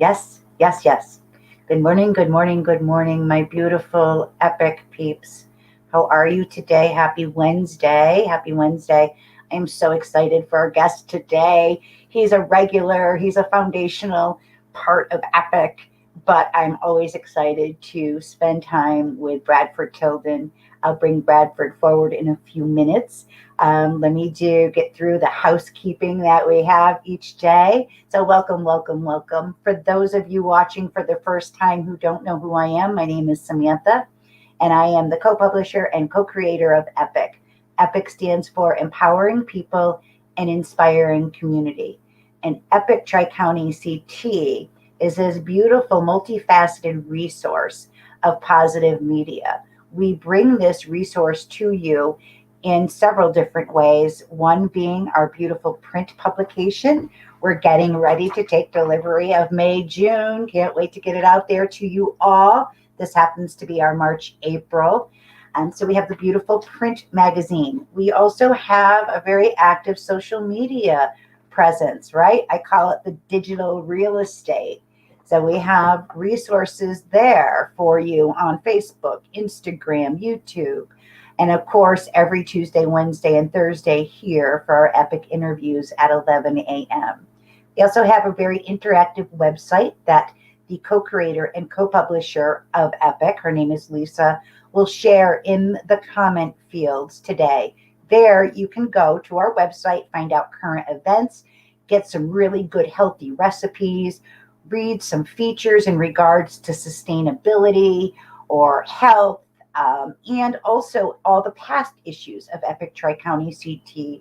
Yes, yes, yes. Good morning, good morning, good morning, my beautiful epic peeps. How are you today? Happy Wednesday. Happy Wednesday. I am so excited for our guest today. He's a regular, he's a foundational part of Epic, but I'm always excited to spend time with Bradford Tilden. I'll bring Bradford forward in a few minutes. Let me get through the housekeeping that we have each day. So, welcome, welcome, welcome. For those of you watching for the first time who don't know who I am, my name is Samantha, and I am the co publisher and co creator of EPIC. EPIC stands for Empowering People and Inspiring Community. And EPIC Tri County CT is this beautiful, multifaceted resource of positive media. We bring this resource to you in several different ways. One being our beautiful print publication. We're getting ready to take delivery of May, June. Can't wait to get it out there to you all. This happens to be our March, April. And so we have the beautiful print magazine. We also have a very active social media presence, right? I call it the digital real estate. So we have resources there for you on Facebook, Instagram, YouTube, and of course, every Tuesday, Wednesday, and Thursday here for our epic interviews at 11 a.m. We also have a very interactive website that the co creator and co publisher of Epic, her name is Lisa, will share in the comment fields today. There, you can go to our website, find out current events, get some really good, healthy recipes, read some features in regards to sustainability or health, and also all the past issues of Epic Tri County CT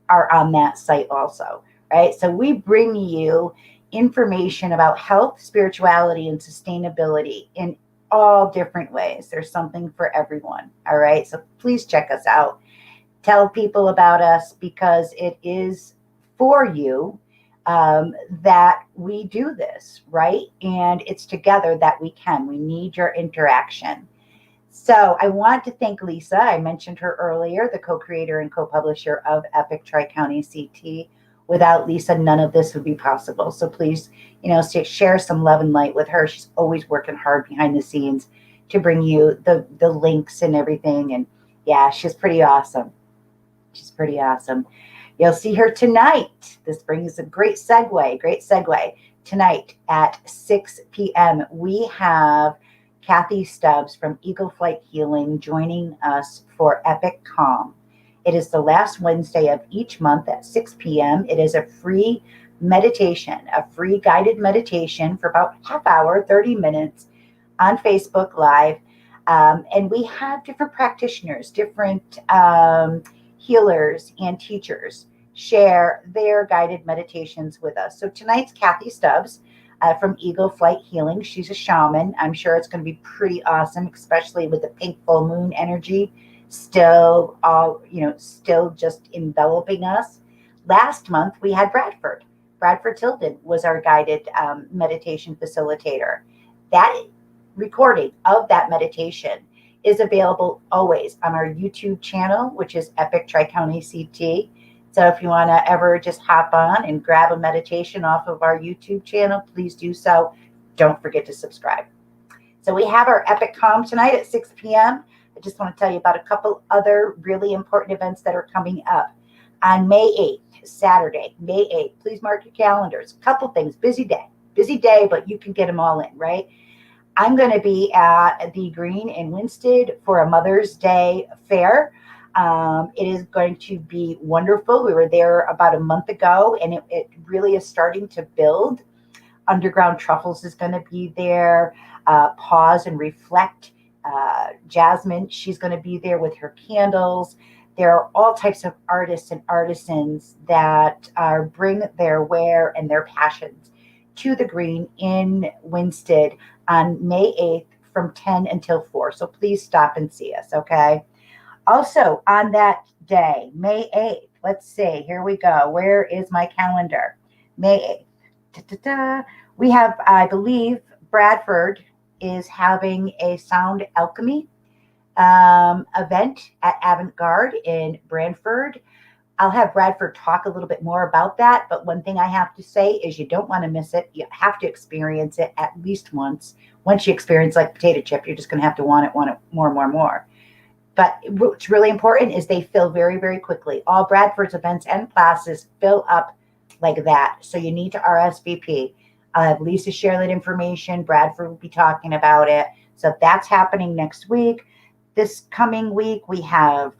are on that site also, right? So we bring you information about health, spirituality, and sustainability in all different ways. There's something for everyone, all right? So please check us out. Tell people about us because it is for you that we do this, right? And it's together that we can. We need your interaction. So I want to thank Lisa. I mentioned her earlier, the co-creator and co-publisher of Epic Tri County CT. Without Lisa, none of this would be possible. So please, share some love and light with her. She's always working hard behind the scenes to bring you the links and everything. And yeah, she's pretty awesome. She's pretty awesome. You'll see her tonight. This brings a great segue. Great segue. Tonight at 6 p.m. we have Kathy Stubbs from Eagle Flight Healing joining us for Epic Calm. It is the last Wednesday of each month at 6 p.m. It is a free meditation, a free guided meditation for about half hour, 30 minutes on Facebook Live. And we have different practitioners, different healers and teachers share their guided meditations with us. So tonight's Kathy Stubbs from Eagle Flight Healing. She's a shaman. I'm sure it's going to be pretty awesome, especially with the pink full moon energy still, still just enveloping us. Last month we had Bradford. Bradford Tilden was our guided meditation facilitator. That recording of that meditation is available always on our YouTube channel, which is Epic Tri County CT. So if you want to ever just hop on and grab a meditation off of our YouTube channel, please do so. Don't forget to subscribe. So we have our Epic Calm tonight at 6 p.m. I just want to tell you about a couple other really important events that are coming up. On May 8th, Saturday, May 8th, please mark your calendars. A couple things, busy day, but you can get them all in, right? I'm going to be at the Green in Winsted for a Mother's Day fair. It is going to be wonderful. We were there about a month ago, and it really is starting to build. Underground Truffles is going to be there. Pause and Reflect. Jasmine, she's going to be there with her candles. There are all types of artists and artisans that bring their wear and their passions to the Green in Winsted on May 8th from 10 until 4. So please stop and see us, okay? Also, on that day, May 8th, let's see, here we go. Where is my calendar? May 8th. We have, I believe, Bradford is having a sound alchemy event at Avant Garde in Bradford. I'll have Bradford talk a little bit more about that. But one thing I have to say is you don't want to miss it. You have to experience it at least once. Once you experience like potato chip, you're just going to have to want it more and more and more. But what's really important is they fill very, very quickly. All Bradford's events and classes fill up like that. So you need to RSVP. I'll have Lisa share that information. Bradford will be talking about it. So that's happening next week. This coming week, we have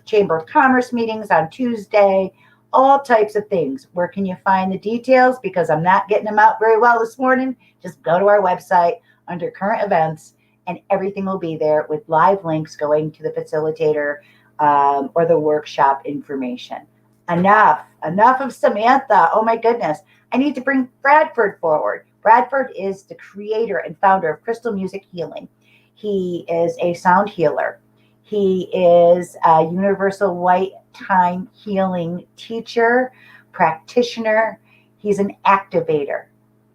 Chamber of Commerce meetings on Tuesday, all types of things. Where can you find the details? Because I'm not getting them out very well this morning. Just go to our website under current events, and everything will be there with live links going to the facilitator or the workshop information. Enough of Samantha. Oh my goodness. I need to bring Bradford forward. Bradford is the creator and founder of Crystal Music Healing. He is a sound healer. He is a universal white time healing teacher, practitioner. He's an activator.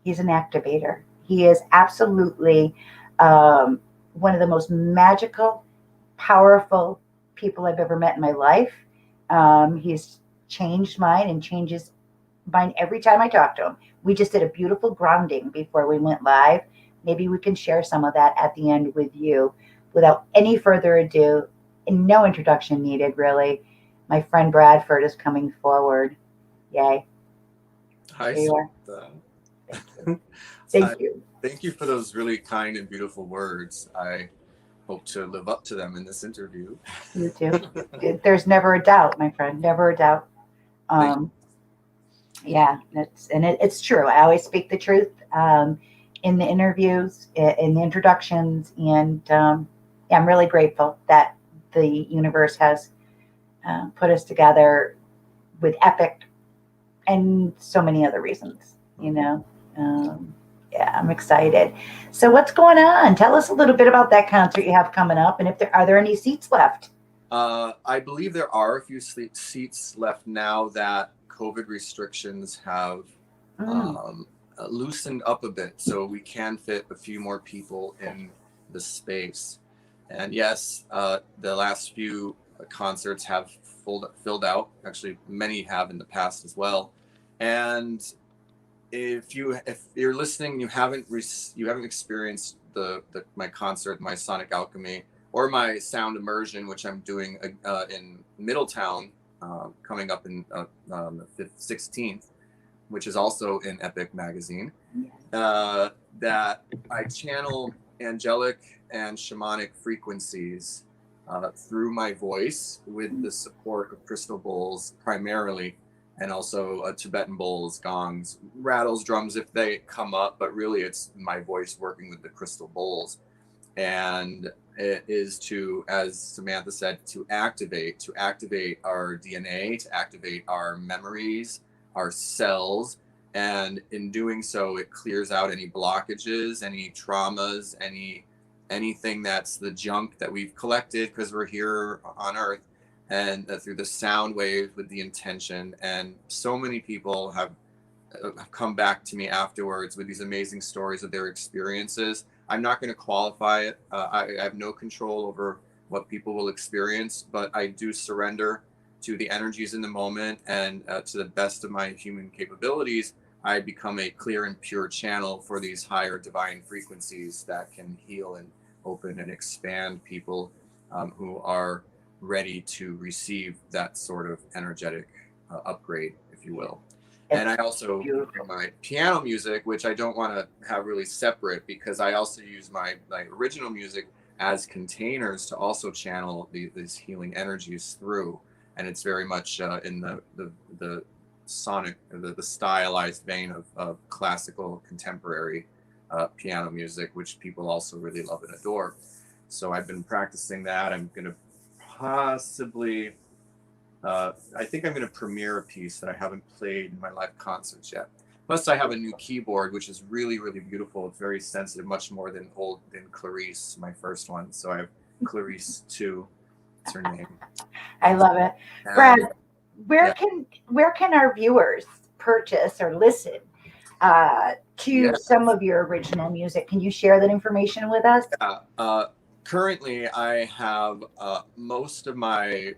He is absolutely one of the most magical, powerful people I've ever met in my life. He's changed mine and changes mine every time I talk to him. We just did a beautiful grounding before we went live. Maybe we can share some of that at the end with you. Without any further ado, and no introduction needed, really, my friend Bradford is coming forward. Yay. Hi, There you are. Thank you. Thank you for those really kind and beautiful words. I hope to live up to them in this interview. You too. There's never a doubt, my friend. Never a doubt. Yeah, it's true. I always speak the truth in the interviews, in the introductions, and yeah, I'm really grateful that the universe has put us together with E.P.I.C and so many other reasons. Yeah, I'm excited. So what's going on? Tell us a little bit about that concert you have coming up, and are there any seats left? I believe there are a few seats left now that COVID restrictions have loosened up a bit, so we can fit a few more people in the space. And yes, the last few concerts have filled out. Actually, many have in the past as well. And if you're listening, you haven't experienced my concert, my Sonic Alchemy, or my sound immersion, which I'm doing in Middletown, coming up in the 16th, which is also in E.P.I.C magazine. That I channel angelic and shamanic frequencies through my voice with the support of crystal bowls primarily, and also Tibetan bowls, gongs, rattles, drums if they come up, but really it's my voice working with the crystal bowls. And it is to, as Samantha said, to activate our DNA, to activate our memories, our cells. And in doing so, it clears out any blockages, any traumas, anything that's the junk that we've collected because we're here on Earth, and through the sound waves with the intention. And so many people have come back to me afterwards with these amazing stories of their experiences. I'm not going to qualify it. I have no control over what people will experience, but I do surrender to the energies in the moment, and to the best of my human capabilities, I become a clear and pure channel for these higher divine frequencies that can heal and open and expand people who are ready to receive that sort of energetic upgrade, if you will. And I also, for my piano music, which I don't want to have really separate, because I also use my original music as containers to also channel these healing energies through. And it's very much in the sonic, the stylized vein of classical contemporary piano music, which people also really love and adore. So I've been practicing that. I'm going to possibly, I think I'm going to premiere a piece that I haven't played in my live concerts yet. Plus, I have a new keyboard, which is really, really beautiful. It's very sensitive, much more than Clarice, my first one. So I have Clarice 2. That's her name. I love it. Brad, where can our viewers purchase or listen to some of your original music? Can you share that information with us? Currently, I have most of my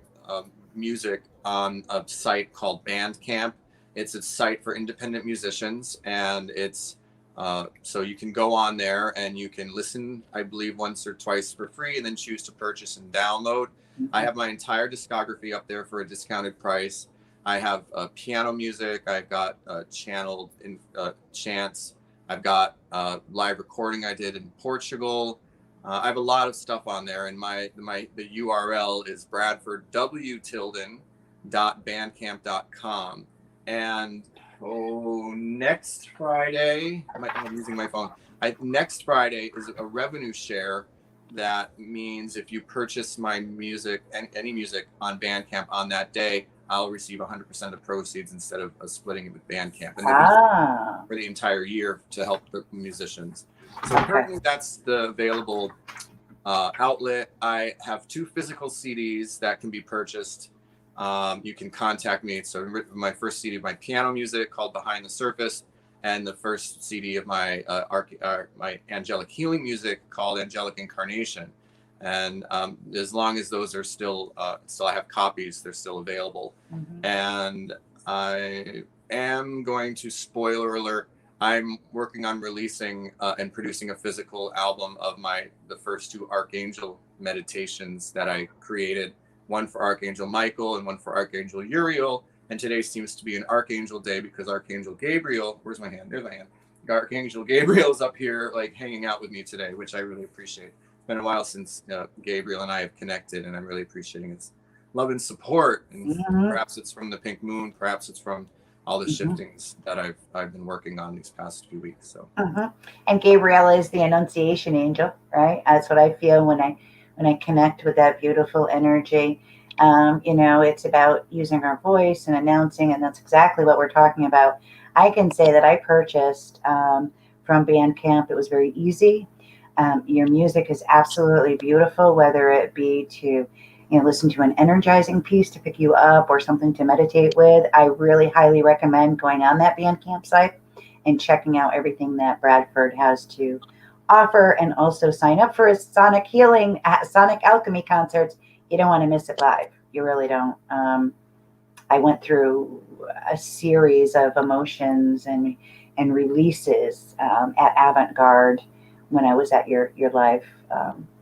music on a site called Bandcamp. It's a site for independent musicians, and it's so you can go on there and you can listen, I believe, once or twice for free, and then choose to purchase and download. I have my entire discography up there for a discounted price. I have piano music. I've got channeled in chants. I've got live recording I did in Portugal. I have a lot of stuff on there, and the URL is bradfordwtilden.bandcamp.com. And next Friday, I'm using my phone. Next Friday is a revenue share. That means if you purchase my music, any music on Bandcamp on that day, I'll receive 100% of proceeds instead of splitting it with Bandcamp. And for the entire year to help the musicians. So currently that's the available outlet. I have 2 physical CDs that can be purchased. You can contact me. So my first CD of my piano music called Behind the Surface, and the first CD of my my angelic healing music called Angelic Incarnation. And as long as those are still I have copies, they're still available. And I am going to, spoiler alert, I'm working on releasing and producing a physical album of the first 2 Archangel meditations that I created, one for Archangel Michael and one for Archangel Uriel. And today seems to be an Archangel day because Archangel Gabriel, where's my hand? There's my hand. Archangel Gabriel's up here like hanging out with me today, which I really appreciate. It's been a while since Gabriel and I have connected, and I'm really appreciating its love and support. And perhaps it's from the pink moon, perhaps it's from all the shiftings that I've been working on these past few weeks. So and Gabriella is the Annunciation angel, right? That's what I feel when I connect with that beautiful energy. It's about using our voice and announcing, and that's exactly what we're talking about. I can say that I purchased from Bandcamp. It was very easy. Your music is absolutely beautiful, whether it be to listen to an energizing piece to pick you up or something to meditate with. I really highly recommend going on that Bandcamp site and checking out everything that Bradford has to offer, and also sign up for his Sonic Alchemy concerts. You don't want to miss it live. You really don't. I went through a series of emotions and releases at Avant-Garde when I was at your live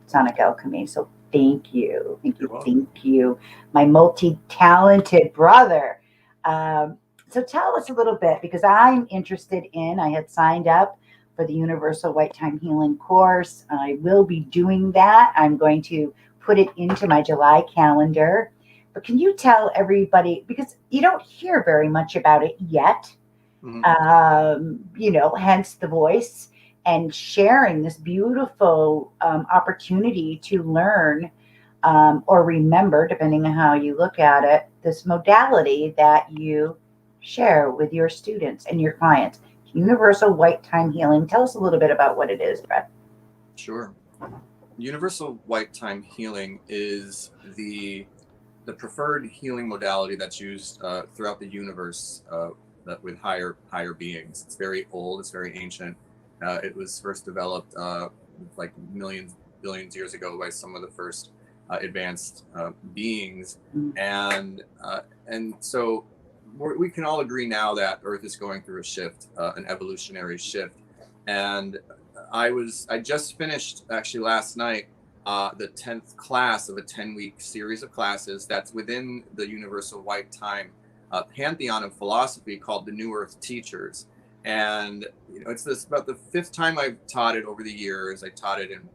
Sonic Alchemy. So thank you, my multi-talented brother. So tell us a little bit, because I'm interested in. I had signed up for the Universal White Time Healing course. I will be doing that. I'm going to put it into my July calendar. But can you tell everybody, because you don't hear very much about it yet, hence the voice and sharing this beautiful opportunity to learn or remember, depending on how you look at it, this modality that you share with your students and your clients. Universal White Time Healing. Tell us a little bit about what it is, Brad. Sure. Universal White Time Healing is the preferred healing modality that's used throughout the universe with higher beings. It's very old. It's very ancient. It was first developed like billions years ago by some of the first advanced beings, and so we can all agree now that Earth is going through a shift, an evolutionary shift. And I just finished actually last night the 10th class of a 10-week series of classes that's within the Universal White Time pantheon of philosophy called the New Earth Teachers. And it's about the 5th time I've taught it over the years. I taught it in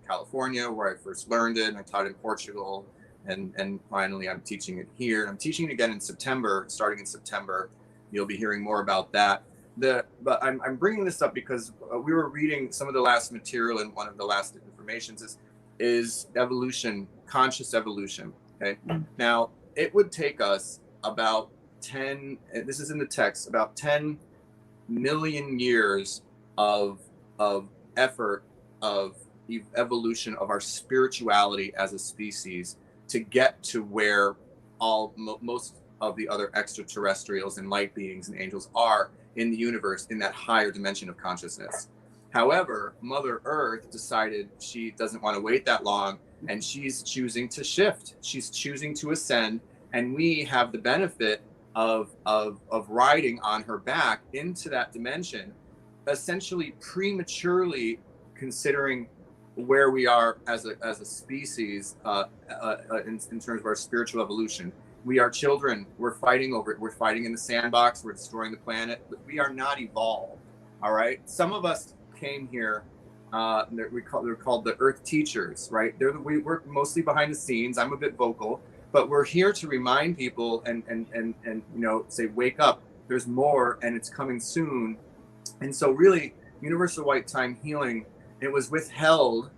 California, where I first learned it, and I taught it in Portugal, and finally I'm teaching it here. I'm teaching it again in September, starting in September. You'll be hearing more about that. But I'm bringing this up because we were reading some of the last material, and one of the last informations is evolution, conscious evolution. Okay. Now, it would take us about 10, this is in the text, about 10 million years of effort, of evolution of our spirituality as a species to get to where most of the other extraterrestrials and light beings and angels are in the universe, in that higher dimension of consciousness. However, Mother Earth decided she doesn't want to wait that long, and she's choosing to shift. She's choosing to ascend, and we have the benefit of riding on her back into that dimension, essentially prematurely considering where we are as a species in terms of our spiritual evolution. We are children. We're fighting over it. We're fighting in the sandbox. We're destroying the planet. But we are not evolved. All right. Some of us came here. They're called the Earth Teachers, right? We work mostly behind the scenes. I'm a bit vocal, but we're here to remind people and say, wake up. There's more, and it's coming soon. And so, really, universal white time healing, it was withheld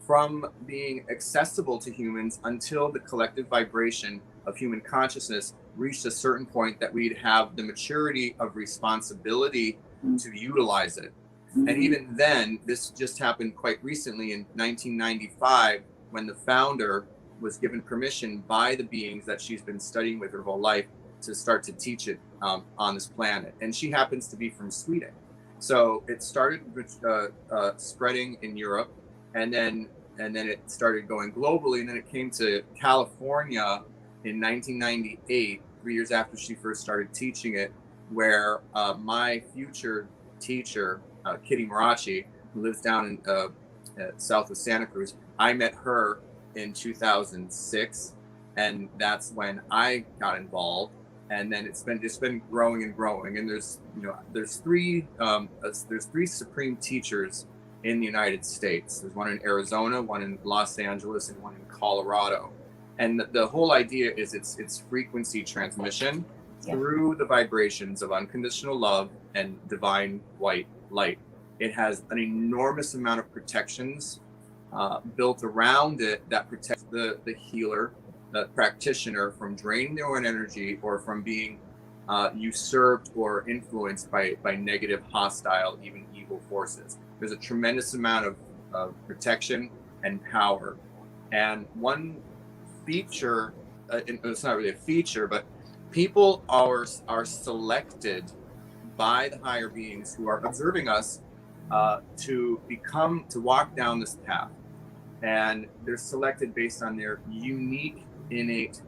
from being accessible to humans until the collective vibration of human consciousness reached a certain point that we'd have the maturity of responsibility to utilize it. And even then, this just happened quite recently in 1995, when the founder was given permission by the beings that she's been studying with her whole life to start to teach it on this planet. And she happens to be from Sweden. So it started spreading in Europe, and then it started going globally, and then it came to California in 1998, 3 years after she first started teaching it, where my future teacher, Kitty Marachi, who lives down in south of Santa Cruz, I met her in 2006, and that's when I got involved. And then it's been growing and growing. And there's three supreme teachers in the United States. There's one in Arizona, one in Los Angeles, and one in Colorado. And the whole idea is it's frequency transmission through the vibrations of unconditional love and divine white light. It has an enormous amount of protections built around it that protects the healer, the practitioner, from draining their own energy or from being usurped or influenced by negative, hostile, even evil forces. There's a tremendous amount of protection and power. And one feature, it's not really a feature, but people are selected by the higher beings who are observing us to walk down this path. And they're selected based on their unique, innate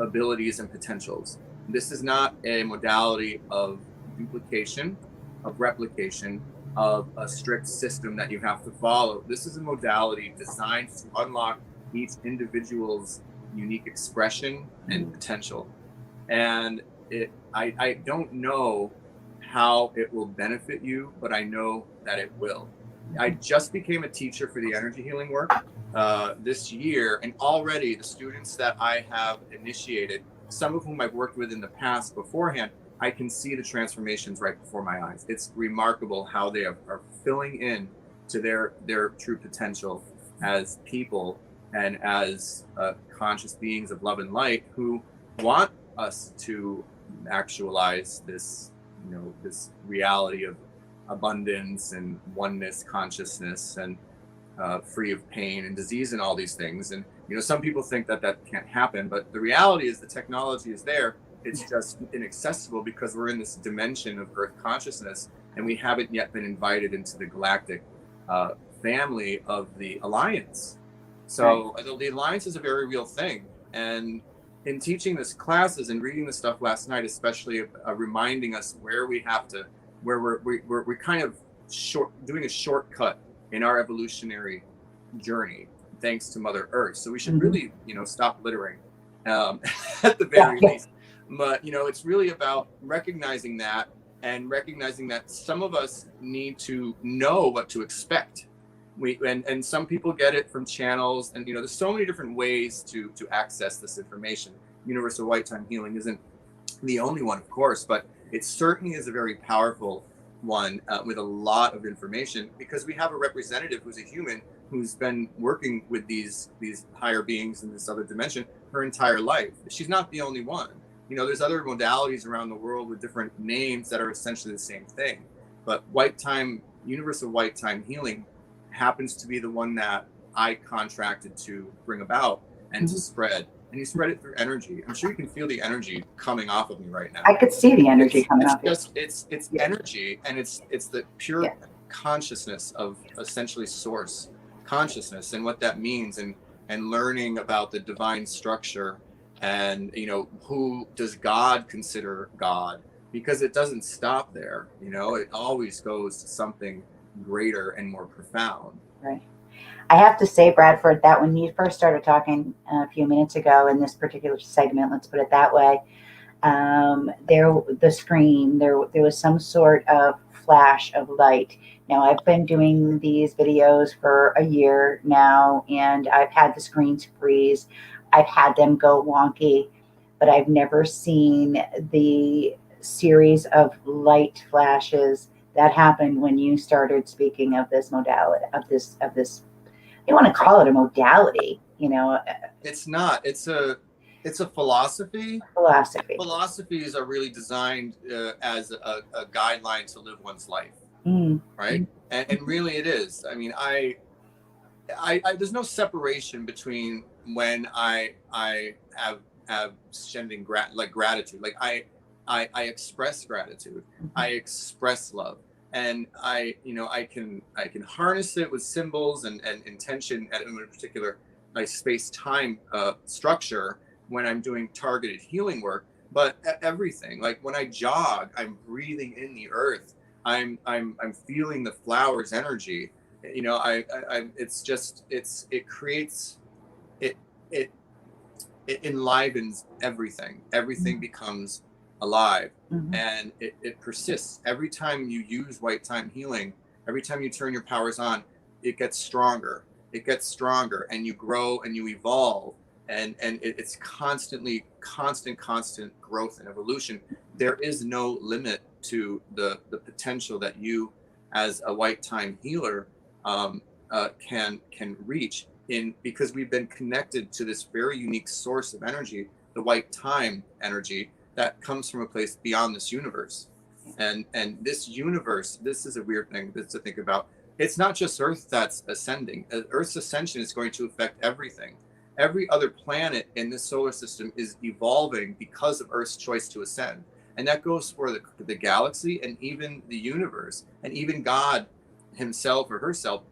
abilities and potentials. This is not a modality of duplication, of replication, of a strict system that you have to follow. This is a modality designed to unlock each individual's unique expression and potential. And I don't know how it will benefit you, but I know that it will. I just became a teacher for the energy healing work this year, and already the students that I have initiated, some of whom I've worked with in the past beforehand, I can see the transformations right before my eyes. It's remarkable how they are filling in to their true potential as people and as conscious beings of love and light who want us to actualize this, this reality of abundance and oneness consciousness and free of pain and disease and all these things. And some people think that can't happen, but the reality is the technology is there. It's just inaccessible because we're in this dimension of Earth consciousness, and we haven't yet been invited into the galactic family of the Alliance. So the Alliance is a very real thing. And in teaching this classes and reading the stuff last night, especially reminding us where we have to, where we're kind of doing a shortcut in our evolutionary journey, thanks to Mother Earth. So we should really, stop littering at the very least. But, it's really about recognizing that, and recognizing that some of us need to know what to expect. And some people get it from channels, and there's so many different ways to access this information. Universal White Time Healing isn't the only one, of course, but it certainly is a very powerful one with a lot of information, because we have a representative who's a human who's been working with these higher beings in this other dimension her entire life. She's not the only one. There's other modalities around the world with different names that are essentially the same thing, but Universal White Time Healing happens to be the one that I contracted to bring about and to spread. And you spread it through energy. I'm sure you can feel the energy coming off of me right now. I could see the energy coming off. It's energy, and it's the pure consciousness of essentially source consciousness and what that means, and learning about the divine structure And who does God consider God? Because it doesn't stop there. It always goes to something greater and more profound. Right. I have to say, Bradford, that when you first started talking a few minutes ago in this particular segment, let's put it that way, the screen, there was some sort of flash of light. Now I've been doing these videos for a year now, and I've had the screens freeze. I've had them go wonky, but I've never seen the series of light flashes that happened when you started speaking of this modality, of this. You want to call it a modality, It's not. It's a philosophy. philosophy. Philosophies are really designed as a guideline to live one's life, Mm. right? And really, it is. I mean, there's no separation between when I have sending gratitude. Like I express gratitude. I express love, and I can harness it with symbols and intention at a particular like space time structure when I'm doing targeted healing work. But everything, like when I jog, I'm breathing in the earth. I'm feeling the flowers' energy. It's just it creates it it it enlivens everything. Everything becomes alive, Mm-hmm. and it persists. Every time you use white time healing, every time you turn your powers on, it gets stronger. It gets stronger, and you grow and you evolve, and it's constant growth and evolution. There is no limit to the potential that you, as a white time healer, can reach in, because we've been connected to this very unique source of energy, the white time energy that comes from a place beyond this universe. And this universe, this is a weird thing to think about. It's not just Earth that's ascending. Earth's ascension is going to affect everything. Every other planet in this solar system is evolving because of Earth's choice to ascend. And that goes for the galaxy and even the universe and even God himself or herself.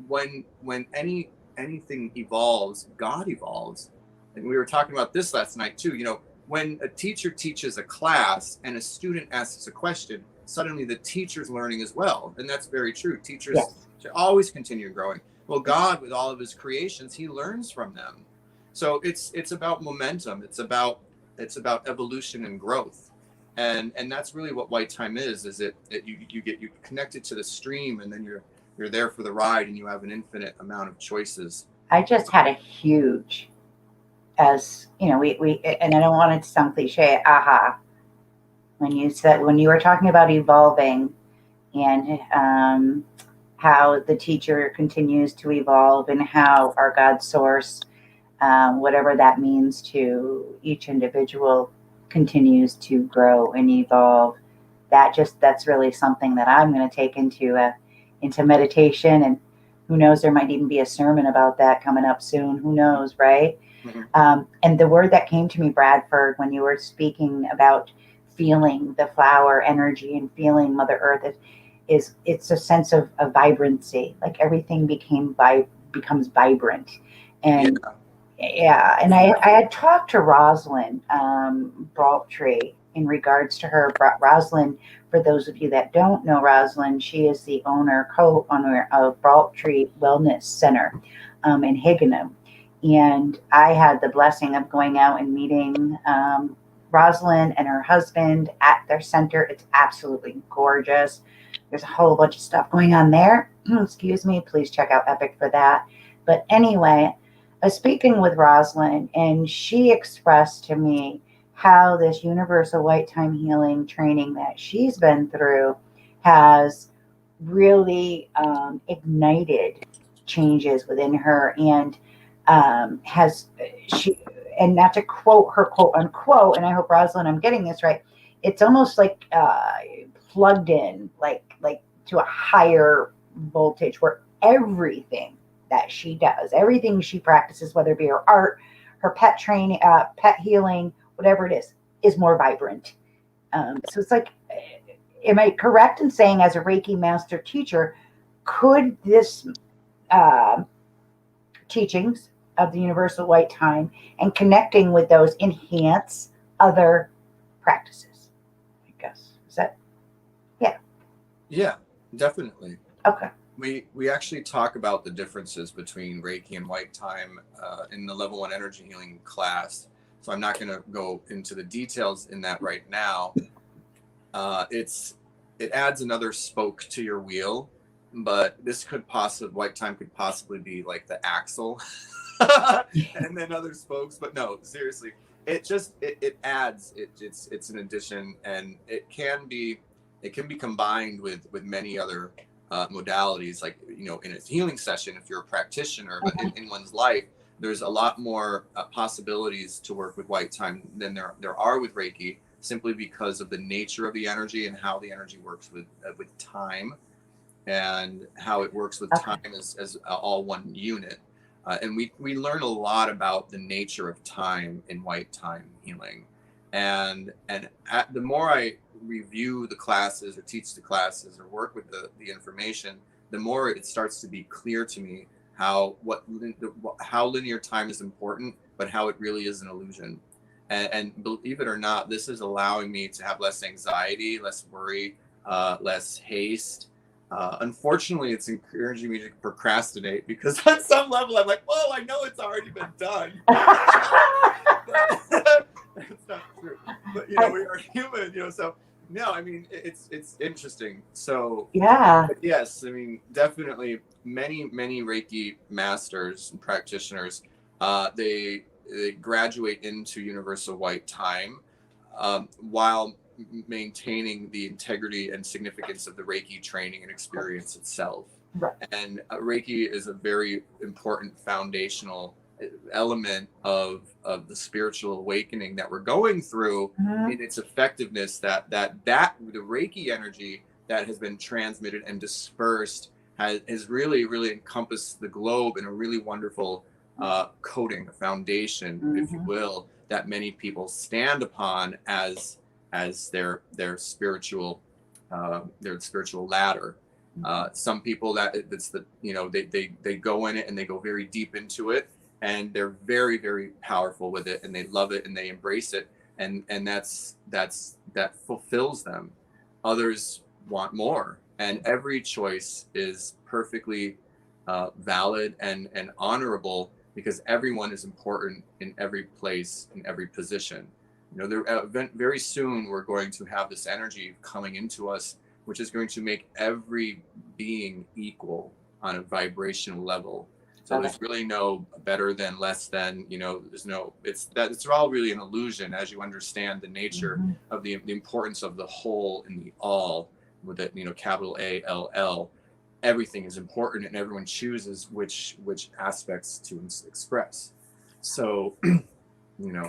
When anything evolves, God evolves. And we were talking about this last night too. When a teacher teaches a class and a student asks a question, suddenly the teacher's learning as well. And that's very true. Teachers Yes. should always continue growing. Well, God, with all of his creations, he learns from them. So it's about momentum. It's about evolution and growth. And that's really what white time is you get connected to the stream, and then you're there for the ride, and you have an infinite amount of choices. I just had a huge, as we and I don't want it to sound cliche, aha, when you were talking about evolving and how the teacher continues to evolve and how our God source, whatever that means to each individual, continues to grow and evolve. That's really something that I'm going to take into meditation, and who knows, there might even be a sermon about that coming up soon. Who knows, right? Mm-hmm. And the word that came to me, Bradford, when you were speaking about feeling the flower energy and feeling Mother Earth, it's a sense of vibrancy. Like everything becomes vibrant, and yeah. And I had talked to Rosalind Braultree in regards to her. Rosalind, for those of you that don't know Rosalind, she is the co-owner of Braultree Wellness Center in Higganum. And I had the blessing of going out and meeting Rosalind and her husband at their center. It's absolutely gorgeous. There's a whole bunch of stuff going on there. Excuse me. Please check out Epic for that. But anyway, I was speaking with Rosalind, and she expressed to me how this universal white time healing training that she's been through has really ignited changes within her, and has she and not to quote her, quote unquote, and I hope, Rosalind, I'm getting this right, it's almost like plugged in, like to a higher voltage, where everything that she does, everything she practices, whether it be her art, her pet training, pet healing, whatever it is more vibrant. So it's like, am I correct in saying, as a Reiki master teacher, could this uh, teachings of the universal white time and connecting with those enhance other practices, I guess. Is that, yeah. Yeah, definitely. Okay. We actually talk about the differences between Reiki and white time in the level 1 energy healing class. So I'm not going to go into the details in that right now. It adds another spoke to your wheel, but this could possibly, white time could possibly be like the axle and then other spokes. But no, seriously, it adds it's an addition, and it can be combined with many other modalities, like, you know, in a healing session if you're a practitioner, but in one's life there's a lot more possibilities to work with white time than there are with Reiki, simply because of the nature of the energy and how the energy works with time, and how it works with time as all one unit. And we learn a lot about the nature of time in white time healing, and the more I review the classes or teach the classes or work with the information, the more it starts to be clear to me how linear time is important, but how it really is an illusion. And believe it or not, this is allowing me to have less anxiety, less worry, less haste. Unfortunately, it's encouraging me to procrastinate, because on some level I'm like, well, I know it's already been done. But that's not true. But, you know, we are human, you know, so no, I mean, it's interesting. So Yeah. yes, I mean, definitely many Reiki masters and practitioners, they graduate into universal white time, while maintaining the integrity and significance of the Reiki training and experience itself. Right. And Reiki is a very important foundational element of the spiritual awakening that we're going through, in its effectiveness, that the Reiki energy that has been transmitted and dispersed has really encompassed the globe in a really wonderful coating, a foundation, if you will, that many people stand upon as their spiritual ladder. Some people that's the, you know, they go in it and they go very deep into it, and they're very powerful with it, and they love it and they embrace it, and that fulfills them. Others want more, and every choice is perfectly valid and honorable, because everyone is important in every place, in every position. You know, very soon we're going to have this energy coming into us, which is going to make every being equal on a vibrational level. So there's really no better than, less than, you know, it's all really an illusion, as you understand the nature of the importance of the whole and the all, with it, you know, capital ALL. Everything is important, and everyone chooses which aspects to express. So, you know,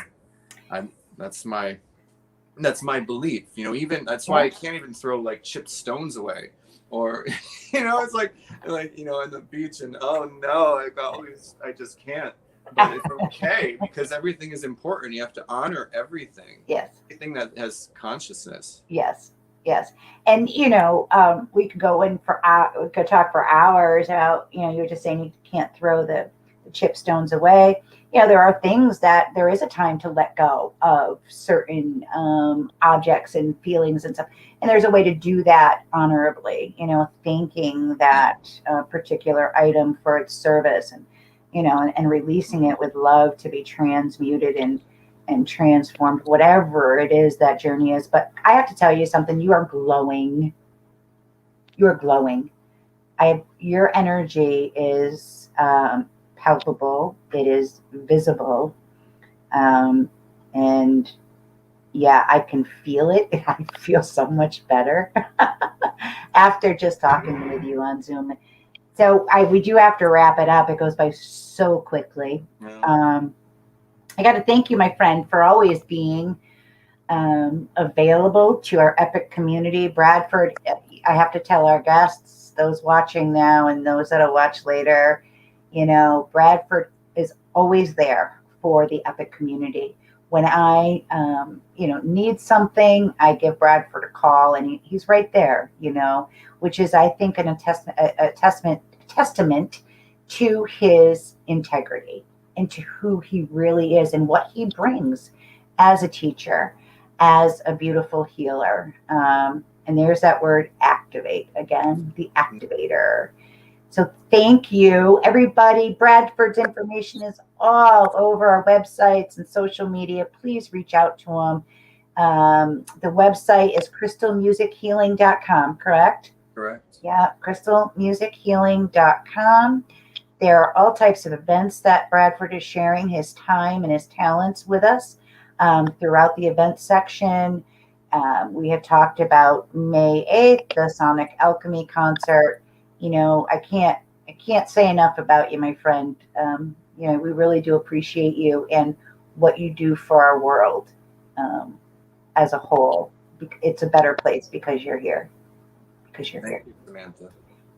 that's my belief. You know, even that's why I can't even throw like chipped stones away, or you know, it's like you know, on the beach, and oh no, I just can't. But it's okay, because everything is important. You have to honor everything. Yes. Everything that has consciousness. Yes. Yes. And, you know, we could go in for, we could talk for hours about, you know, you're just saying you can't throw the chip stones away. You know, there are things that there is a time to let go of certain objects and feelings and stuff. And there's a way to do that honorably, you know, thanking that particular item for its service, and, you know, and releasing it with love to be transmuted and transformed, whatever it is that journey is. But I have to tell you something, you are glowing. You are glowing. Your energy is palpable. It is visible. And yeah, I can feel it. I feel so much better after just talking with you on Zoom. So we do have to wrap it up. It goes by so quickly. I got to thank you, my friend, for always being available to our epic community. Bradford, I have to tell our guests, those watching now and those that'll watch later, you know, Bradford is always there for the epic community. When I, you know, need something, I give Bradford a call, and he's right there, you know, which is, I think, a testament to his integrity. into who he really is and what he brings as a teacher, as a beautiful healer. And there's that word activate again, the activator. So thank you, everybody. Bradford's information is all over our websites and social media. Please reach out to him. The website is crystalmusichealing.com, correct? Correct. Yeah, crystalmusichealing.com. There are all types of events that Bradford is sharing his time and his talents with us throughout the event section. We have talked about May 8th, the Sonic Alchemy concert. I can't say enough about you, my friend. We really do appreciate you and what you do for our world as a whole. It's a better place because you're here. Because you're here. Thank you, Samantha.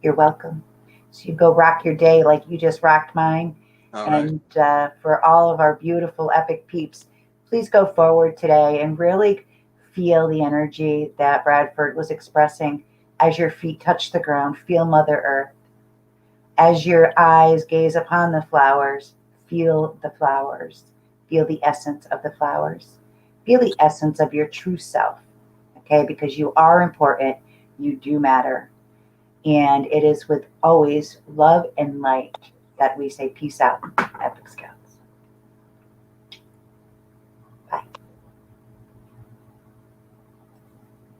You're welcome. So you go rock your day like you just rocked mine. All right. And for all of our beautiful epic peeps, please go forward today and really feel the energy that Bradford was expressing as your feet touch the ground. Feel Mother Earth. As your eyes gaze upon the flowers, feel the flowers. Feel the essence of the flowers. Feel the essence of your true self. Okay, because you are important. You do matter. And it is with always love and light that we say peace out, Epic Scout.